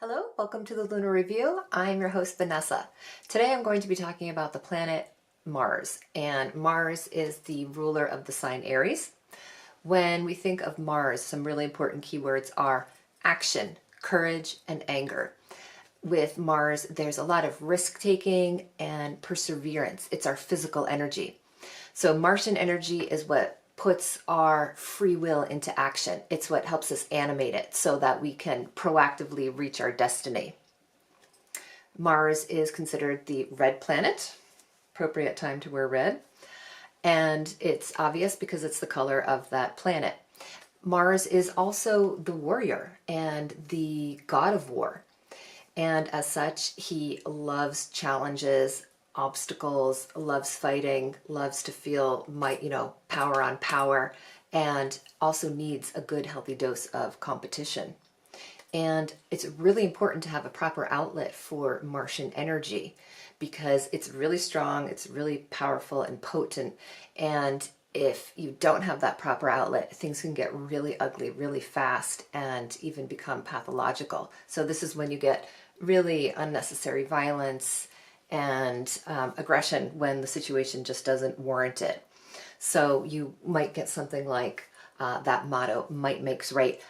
Hello, welcome to the Lunar Review. I'm your host, Vanessa. Today I'm going to be talking about the planet Mars, and Mars is the ruler of the sign Aries. When we think of Mars, some really important keywords are action, courage, and anger. With Mars, there's a lot of risk-taking and perseverance. It's our physical energy. So Martian energy is what puts our free will into action. It's what helps us animate it so that we can proactively reach our destiny. Mars is considered the red planet, appropriate time to wear red, and it's obvious because it's the color of that planet. Mars is also the warrior and the god of war, and as such, he loves challenges, obstacles, loves fighting, loves to feel might, power on power, and also needs a good healthy dose of competition. And it's really important to have a proper outlet for Martian energy because it's really strong, it's really powerful and potent. And if you don't have that proper outlet, things can get really ugly really fast and even become pathological. So this is when you get really unnecessary violence and aggression when the situation just doesn't warrant it. So you might get something like that motto, might makes right.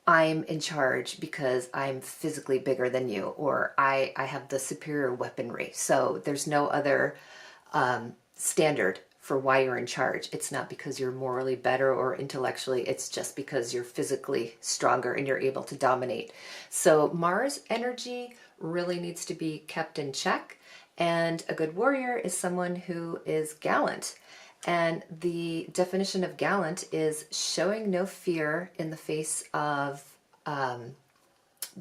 I'm in charge because I'm physically bigger than you, or I have the superior weaponry. So there's no other standard for why you're in charge. It's not because you're morally better or intellectually, it's just because you're physically stronger and you're able to dominate. So Mars energy really needs to be kept in check. And a good warrior is someone who is gallant. And the definition of gallant is showing no fear in the face of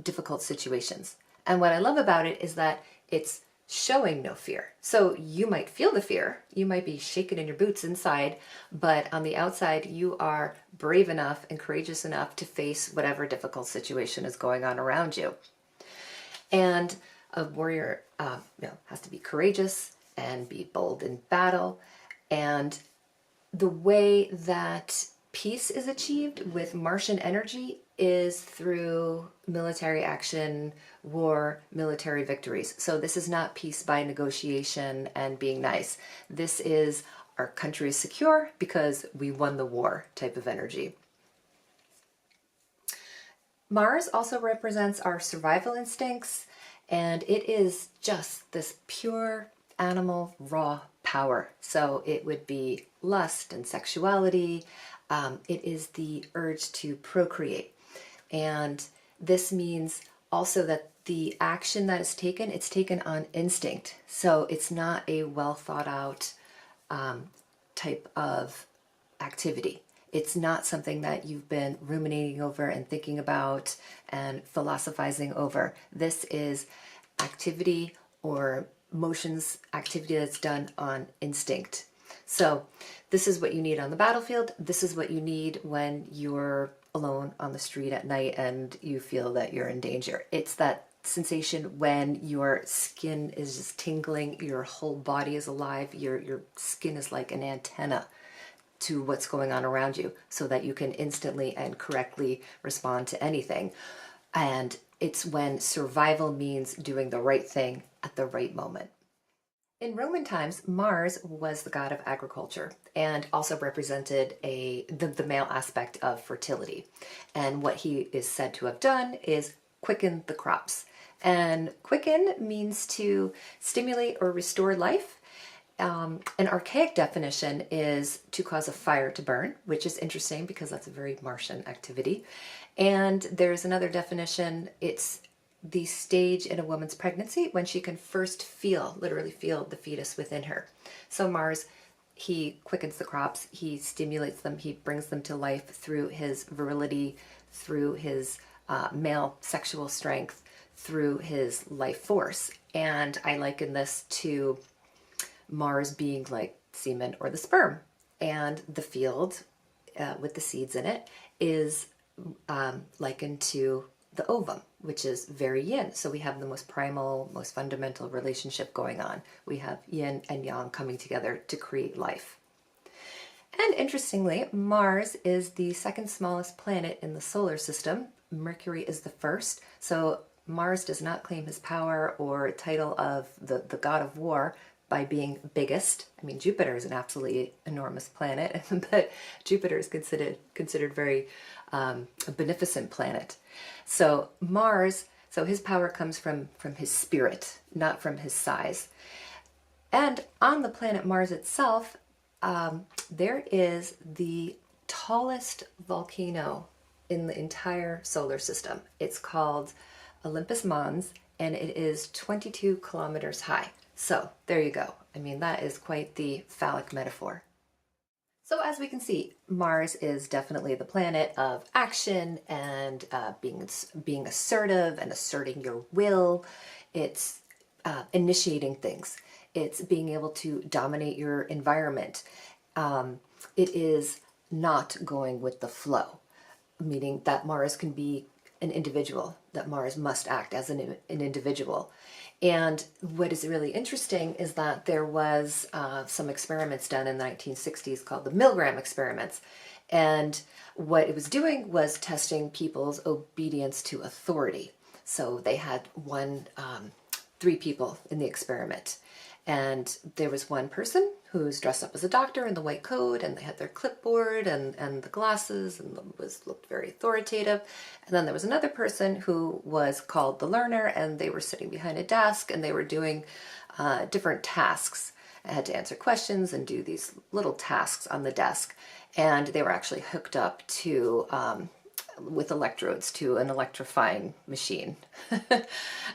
difficult situations. And what I love about it is that it's showing no fear. So you might feel the fear, you might be shaking in your boots inside, but on the outside you are brave enough and courageous enough to face whatever difficult situation is going on around you. And a warrior has to be courageous and be bold in battle. And the way that peace is achieved with Martian energy is through military action, war, military victories. So this is not peace by negotiation and being nice. This is our country is secure because we won the war type of energy. Mars also represents our survival instincts, and it is just this pure animal raw power. So it would be lust and sexuality. It is the urge to procreate. And this means also that the action that is taken, it's taken on instinct. So it's not a well thought out type of activity. It's not something that you've been ruminating over and thinking about and philosophizing over. This is activity or motions activity that's done on instinct. So this is what you need on the battlefield. This is what you need when you're alone on the street at night and you feel that you're in danger. It's that sensation when your skin is just tingling, your whole body is alive, your skin is like an antenna to what's going on around you so that you can instantly and correctly respond to anything. And it's when survival means doing the right thing at the right moment. In Roman times, Mars was the god of agriculture and also represented the male aspect of fertility. And what he is said to have done is quicken the crops. And quicken means to stimulate or restore life. An archaic definition is to cause a fire to burn, which is interesting because that's a very Martian activity. And there's another definition, it's the stage in a woman's pregnancy when she can first literally feel the fetus within her. So Mars, he quickens the crops, he stimulates them, he brings them to life through his virility, through his male sexual strength, through his life force. And I liken this to Mars being like semen or the sperm, and the field with the seeds in it is likened to the ovum, which is very yin. So we have the most primal, most fundamental relationship going on. We have yin and yang coming together to create life. And interestingly, Mars is the second smallest planet in the solar system. Mercury is the first. So Mars does not claim his power or title of the god of war by being biggest. I mean, Jupiter is an absolutely enormous planet, but Jupiter is considered very a beneficent planet. So Mars, so his power comes from his spirit, not from his size. And on the planet Mars itself, there is the tallest volcano in the entire solar system. It's called Olympus Mons, and it is 22 kilometers high. So there you go. I mean, that is quite the phallic metaphor. So as we can see, Mars is definitely the planet of action and being assertive and asserting your will. It's initiating things. It's being able to dominate your environment. It is not going with the flow, meaning that Mars can be an individual, that Mars must act as an individual. And what is really interesting is that there was some experiments done in the 1960s called the Milgram experiments. And what it was doing was testing people's obedience to authority. So they had three people in the experiment. And there was one person who's dressed up as a doctor in the white coat, and they had their clipboard and the glasses and looked very authoritative. And then there was another person who was called the learner, and they were sitting behind a desk and they were doing different tasks. I had to answer questions and do these little tasks on the desk. And they were actually hooked up to with electrodes to an electrifying machine.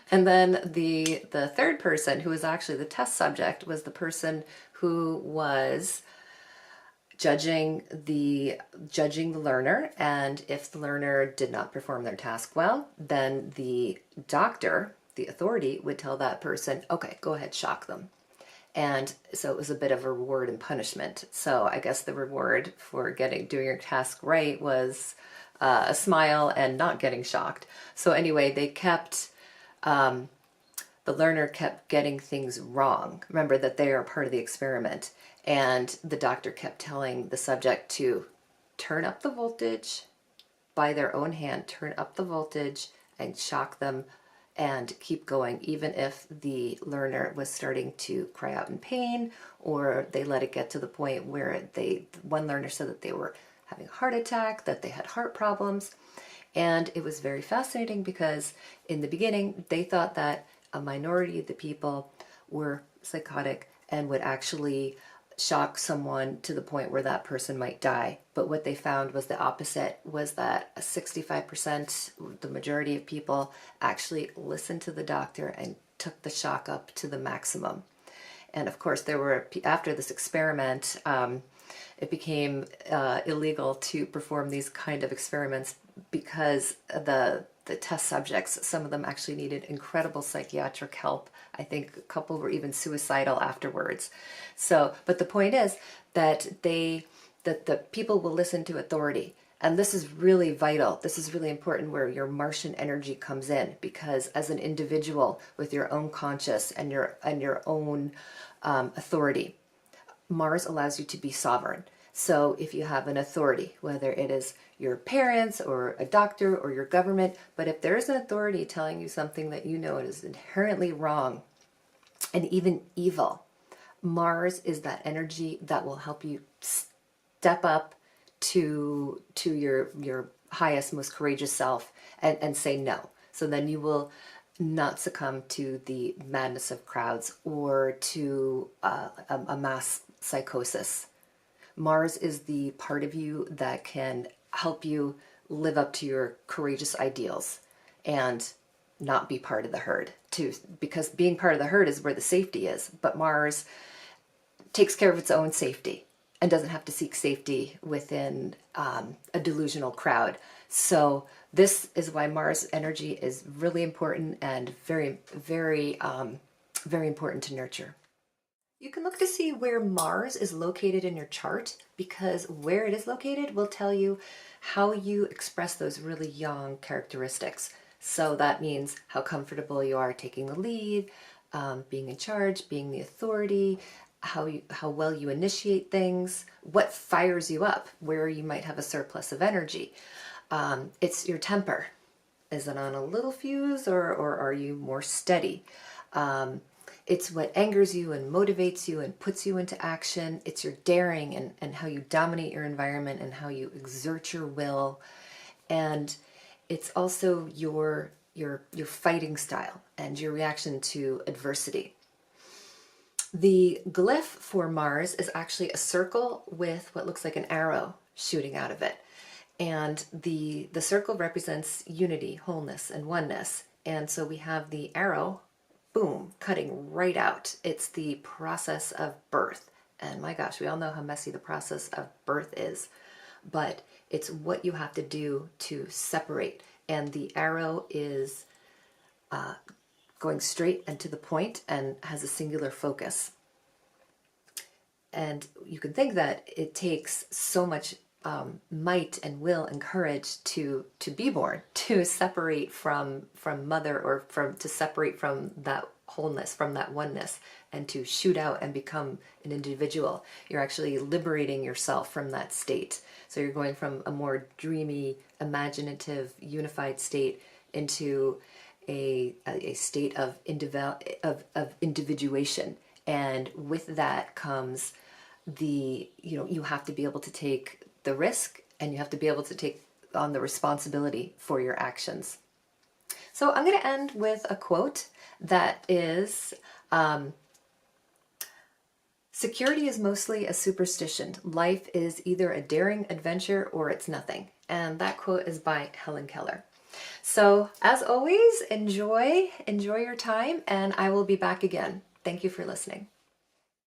And then the third person, who was actually the test subject, was the person who was judging the learner, and if the learner did not perform their task well, then the doctor, the authority, would tell that person, okay, go ahead, shock them. And so it was a bit of a reward and punishment. So I guess the reward for doing your task right was a smile and not getting shocked. So anyway, the learner kept getting things wrong. Remember that they are part of the experiment. And the doctor kept telling the subject to turn up the voltage by their own hand, turn up the voltage and shock them and keep going, even if the learner was starting to cry out in pain, or they let it get to the point where one learner said that they were having a heart attack, that they had heart problems. And it was very fascinating because in the beginning, they thought that a minority of the people were psychotic and would actually shock someone to the point where that person might die. But what they found was the opposite, was that 65%, the majority of people, actually listened to the doctor and took the shock up to the maximum. And of course, after this experiment, it became illegal to perform these kind of experiments because the test subjects, some of them actually needed incredible psychiatric help. I think a couple were even suicidal afterwards. So, but the point is that the people will listen to authority. And this is really vital. This is really important, where your Martian energy comes in, because as an individual with your own conscious and your own authority, Mars allows you to be sovereign. So if you have an authority, whether it is your parents or a doctor or your government, but if there is an authority telling you something that you know is inherently wrong and even evil, Mars is that energy that will help you step up to your highest, most courageous self and say no. So then you will not succumb to the madness of crowds or to a mass psychosis. Mars is the part of you that can help you live up to your courageous ideals and not be part of the herd too, because being part of the herd is where the safety is. But Mars takes care of its own safety and doesn't have to seek safety within a delusional crowd. So this is why Mars energy is really important and very, very, very important to nurture. You can look to see where Mars is located in your chart, because where it is located will tell you how you express those really yang characteristics. So that means how comfortable you are taking the lead, being in charge, being the authority, how well you initiate things, what fires you up, where you might have a surplus of energy. It's your temper. Is it on a little fuse, or are you more steady? It's what angers you and motivates you and puts you into action. It's your daring and how you dominate your environment and how you exert your will. And it's also your fighting style and your reaction to adversity. The glyph for Mars is actually a circle with what looks like an arrow shooting out of it. And the circle represents unity, wholeness, and oneness. And so we have the arrow, boom, cutting right out. It's the process of birth. And my gosh, we all know how messy the process of birth is. But it's what you have to do to separate. And the arrow is going straight and to the point and has a singular focus. And you can think that it takes so much might and will and courage to be born, to separate from mother, or to separate from that wholeness, from that oneness, and to shoot out and become an individual. You're actually liberating yourself from that state. So you're going from a more dreamy, imaginative, unified state into a state of individuation. And with that comes you have to be able to take the risk, and you have to be able to take on the responsibility for your actions. So I'm going to end with a quote that is, security is mostly a superstition. Life is either a daring adventure or it's nothing. And that quote is by Helen Keller. So as always, enjoy your time, and I will be back again. Thank you for listening.